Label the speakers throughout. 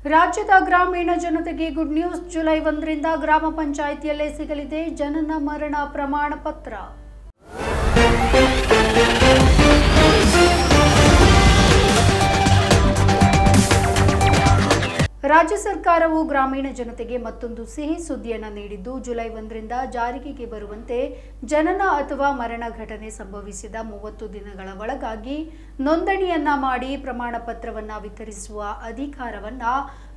Speaker 1: ರಾಜ್ಯದ ಗ್ರಾಮೀಣ ಜನತೆಗೆ ಗುಡ್ ನ್ಯೂಸ್. ಜುಲೈ 1ರಿಂದ ಗ್ರಾಮ ಪಂಚಾಯಿತಿಯಲ್ಲೇ ಸಿಗಲಿದೆ ಜನನ ಮರಣ ಪ್ರಮಾಣ ಪತ್ರ. ರಾಜ್ಯ ಸರ್ಕಾರವು ಗ್ರಾಮೀಣ ಜನತೆಗೆ ಮತ್ತೊಂದು ಸಿಹಿ ಸುದ್ದಿಯನ್ನು ನೀಡಿದ್ದು, ಜುಲೈ 1ರಿಂದ ಜಾರಿಗೆ ಬರುವಂತೆ ಜನನ ಅಥವಾ ಮರಣ ಘಟನೆ ಸಂಭವಿಸಿದ 30 ದಿನಗಳ ಒಳಗಾಗಿ ನೋಂದಣಿಯನ್ನ ಮಾಡಿ ಪ್ರಮಾಣ ಪತ್ರವನ್ನು ವಿತರಿಸುವ ಅಧಿಕಾರವನ್ನ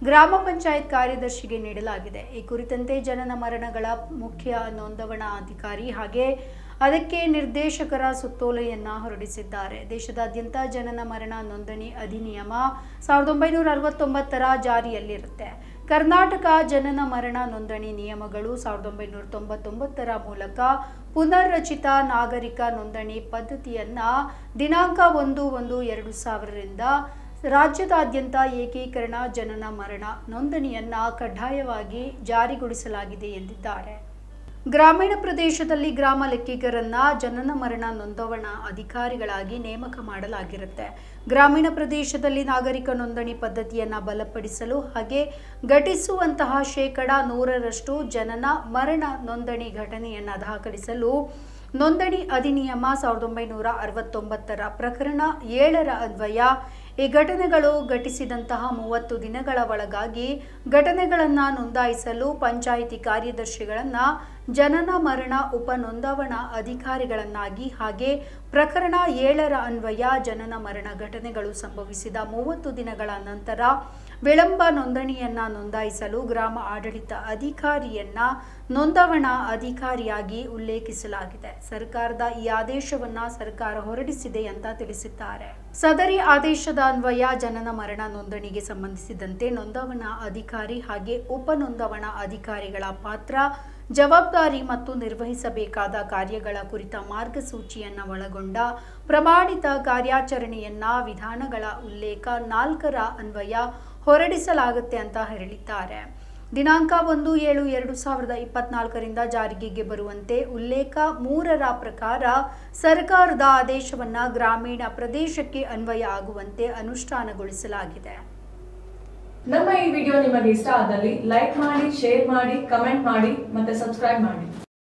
Speaker 1: ಗ್ರಾಮ ಪಂಚಾಯತ್ ಕಾರ್ಯದರ್ಶಿಗೆ ನೀಡಲಾಗಿದೆ. ಈ ಕುರಿತಂತೆ ಜನನ ಮರಣಗಳ ಮುಖ್ಯ ನೋಂದಣಾ ಅಧಿಕಾರಿ ಹಾಗೆ ಅದಕ್ಕೆ ನಿರ್ದೇಶಕರ ಸುತ್ತೋಲೆಯನ್ನ ಹೊರಡಿಸಿದ್ದಾರೆ. ದೇಶದಾದ್ಯಂತ ಜನನ ಮರಣ ನೋಂದಣಿ ಅಧಿನಿಯಮ 1969ರ ಜಾರಿಯಲ್ಲಿರುತ್ತೆ. ಕರ್ನಾಟಕ ಜನನ ಮರಣ ನೋಂದಣಿ ನಿಯಮಗಳು 1999ರ ಮೂಲಕ ಪುನರ್ರಚಿತ ನಾಗರಿಕ ನೋಂದಣಿ ಪದ್ಧತಿಯನ್ನ ದಿನಾಂಕ 1/1/2000ರಿಂದ ರಾಜ್ಯದಾದ್ಯಂತ ಏಕೀಕರಣ ಜನನ ಮರಣ ನೋಂದಣಿಯನ್ನ ಕಡ್ಡಾಯವಾಗಿ ಜಾರಿಗೊಳಿಸಲಾಗಿದೆ ಎಂದಿದ್ದಾರೆ. ಗ್ರಾಮೀಣ ಪ್ರದೇಶದಲ್ಲಿ ಗ್ರಾಮ ಲೆಕ್ಕಿಗರನ್ನ ಜನನ ಮರಣ ನೋಂದಣಾ ಅಧಿಕಾರಿಗಳಾಗಿ ನೇಮಕ ಮಾಡಲಾಗಿರುತ್ತೆ. ಗ್ರಾಮೀಣ ಪ್ರದೇಶದಲ್ಲಿ ನಾಗರಿಕ ನೋಂದಣಿ ಪದ್ಧತಿಯನ್ನ ಬಲಪಡಿಸಲು ಹಾಗೆ ಘಟಿಸುವಂತಹ 100% ಜನನ ಮರಣ ನೋಂದಣಿ ಘಟನೆಯನ್ನ ದಾಖಲಿಸಲು ನೋಂದಣಿ ಅಧಿನಿಯಮ 1969ರ ಪ್ರಕರಣ 7ರ ಅನ್ವಯ ಈ ಘಟನೆಗಳು ಘಟಿಸಿದಂತಹ 30 ದಿನಗಳ ಒಳಗಾಗಿ ಘಟನೆಗಳನ್ನು ನೋಂದಾಯಿಸಲು ಪಂಚಾಯಿತಿ ಕಾರ್ಯದರ್ಶಿಗಳನ್ನ ಜನನ ಮರಣ ಉಪ ನೋಂದಣಾ ಅಧಿಕಾರಿಗಳನ್ನಾಗಿ ಹಾಗೆ ಪ್ರಕರಣ 7ರ ಅನ್ವಯ ಜನನ ಮರಣ ಘಟನೆಗಳು ಸಂಭವಿಸಿದ 30 ದಿನಗಳ ನಂತರ ವಿಳಂಬ ನೋಂದಣಿಯನ್ನ ನೋಂದಾಯಿಸಲು ಗ್ರಾಮ ಆಡಳಿತ ಅಧಿಕಾರಿಯನ್ನ ನೋಂದಣಾ ಅಧಿಕಾರಿಯಾಗಿ ಉಲ್ಲೇಖಿಸಲಾಗಿದೆ. ಸರ್ಕಾರದ ಈ ಆದೇಶವನ್ನ ಸರ್ಕಾರ ಹೊರಡಿಸಿದೆ ಅಂತ ತಿಳಿಸಿದ್ದಾರೆ. ಸದರಿ ಆದೇಶದ ಅನ್ವಯ ಜನನ ಮರಣ ನೋಂದಣಿಗೆ ಸಂಬಂಧಿಸಿದಂತೆ ನೋಂದಣಾ ಅಧಿಕಾರಿ ಹಾಗೆ ಉಪ ನೋಂದಣಾ ಅಧಿಕಾರಿಗಳ ಪಾತ್ರ, ಜವಾಬ್ದಾರಿ ಮತ್ತು ನಿರ್ವಹಿಸಬೇಕಾದ ಕಾರ್ಯಗಳ ಕುರಿತ ಮಾರ್ಗಸೂಚಿಯನ್ನ ಒಳಗೊಂಡ ಪ್ರಮಾಣಿತ ಕಾರ್ಯಾಚರಣೆಯನ್ನ ವಿಧಾನಗಳ ಉಲ್ಲೇಖ 4ರ ಅನ್ವಯ ಹೊರಡಿಸಲಾಗುತ್ತೆ ಅಂತ ಹೇಳಿದ್ದಾರೆ. ದಿನಾಂಕ 1/7/2024ರಿಂದ ಜಾರಿಗೆ ಬರುವಂತೆ ಉಲ್ಲೇಖ 3ರ ಪ್ರಕಾರ ಸರ್ಕಾರದ ಆದೇಶವನ್ನ ಗ್ರಾಮೀಣ ಪ್ರದೇಶಕ್ಕೆ ಅನ್ವಯ ಆಗುವಂತೆ ಅನುಷ್ಠಾನಗೊಳಿಸಲಾಗಿದೆ.
Speaker 2: ನಮ್ಮ ಈ ವಿಡಿಯೋ ನಿಮಗೆ ಇಷ್ಟ ಆದಲ್ಲಿ ಲೈಕ್ ಮಾಡಿ, ಶೇರ್ ಮಾಡಿ, ಕಮೆಂಟ್ ಮಾಡಿ ಮತ್ತೆ ಸಬ್ಸ್ಕ್ರೈಬ್ ಮಾಡಿ.